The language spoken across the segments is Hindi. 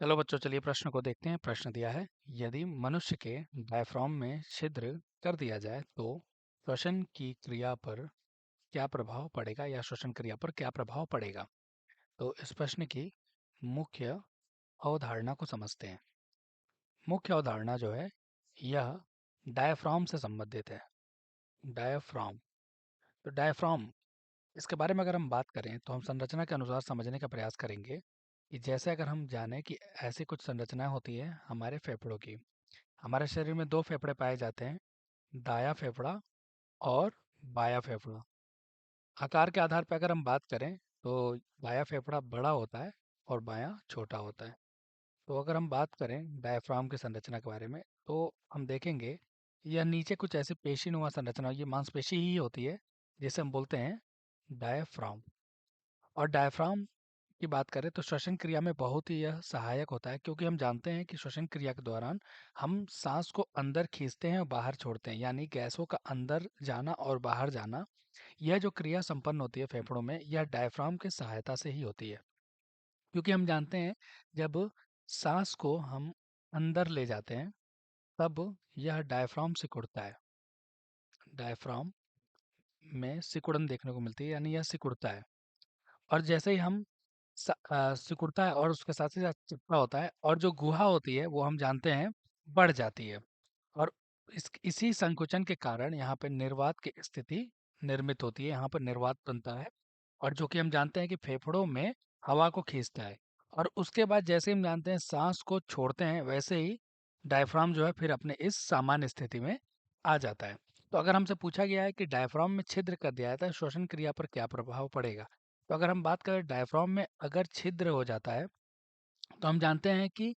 चलो बच्चों, चलिए प्रश्न को देखते हैं। प्रश्न दिया है, यदि मनुष्य के डायफ्राम में छिद्र कर दिया जाए तो श्वसन की क्रिया पर क्या प्रभाव पड़ेगा, या श्वसन क्रिया पर क्या प्रभाव पड़ेगा। तो इस प्रश्न की मुख्य अवधारणा को समझते हैं। मुख्य अवधारणा जो है, यह डायफ्राम से संबंधित है। डायफ्राम, तो डायफ्राम, इसके बारे में अगर हम बात करें तो हम संरचना के अनुसार समझने का प्रयास करेंगे कि जैसे अगर हम जानें कि ऐसी कुछ संरचनाएं होती है हमारे फेफड़ों की। हमारे शरीर में दो फेफड़े पाए जाते हैं, दायां फेफड़ा और बायां फेफड़ा। आकार के आधार पर अगर हम बात करें तो दायां फेफड़ा बड़ा होता है और बायां छोटा होता है। तो अगर हम बात करें डायफ्राम की संरचना के बारे में तो हम देखेंगे यह नीचे कुछ ऐसी पेशीनुमा संरचना, ये मांसपेशी ही होती है जिसे हम बोलते हैं डायफ्राम। और डायफ्राम की बात करें तो श्वसन क्रिया में बहुत ही यह सहायक होता है, क्योंकि हम जानते हैं कि श्वसन क्रिया के दौरान हम सांस को अंदर खींचते हैं और बाहर छोड़ते हैं, यानी गैसों का अंदर जाना और बाहर जाना। यह जो क्रिया संपन्न होती है फेफड़ों में, यह डायफ्राम की सहायता से ही होती है। क्योंकि हम जानते हैं जब सांस को हम अंदर ले जाते हैं तब यह डायफ्राम सिकुड़ता है। डायफ्राम में सिकुड़न देखने को मिलती है, यानी यह सिकुड़ता है। और जैसे ही हम सिकुड़ता है और उसके साथ ही साथ चिपटा होता है, और जो गुहा होती है वो हम जानते हैं बढ़ जाती है। और इसी संकुचन के कारण यहाँ पे निर्वात की स्थिति निर्मित होती है, यहाँ पर निर्वात बनता है। और जो कि हम जानते हैं कि फेफड़ों में हवा को खींचता है। और उसके बाद जैसे हम जानते हैं सांस को छोड़ते हैं, वैसे ही डायफ्राम जो है फिर अपने इस सामान्य स्थिति में आ जाता है। तो अगर हमसे पूछा गया है कि डायफ्राम में छिद्र कर दिया जाता है, श्वसन क्रिया पर क्या प्रभाव पड़ेगा। तो अगर हम बात करें डायफ्राम में अगर छिद्र हो जाता है तो हम जानते हैं कि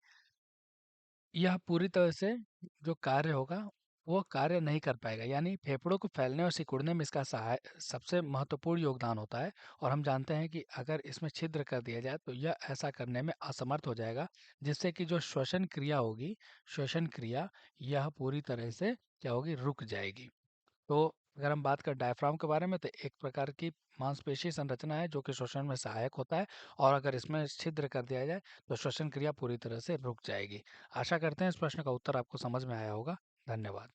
यह पूरी तरह से जो कार्य होगा वो कार्य नहीं कर पाएगा, यानी फेफड़ों को फैलने और सिकुड़ने में इसका सहाय सबसे महत्वपूर्ण योगदान होता है। और हम जानते हैं कि अगर इसमें छिद्र कर दिया जाए तो यह ऐसा करने में असमर्थ हो जाएगा, जिससे कि जो श्वसन क्रिया होगी, श्वसन क्रिया, यह पूरी तरह से क्या होगी, रुक जाएगी। तो अगर हम बात करें डायफ्राम के बारे में तो एक प्रकार की मांसपेशी संरचना है जो कि श्वसन में सहायक होता है। और अगर इसमें छिद्र कर दिया जाए तो श्वसन क्रिया पूरी तरह से रुक जाएगी। आशा करते हैं इस प्रश्न का उत्तर आपको समझ में आया होगा। धन्यवाद।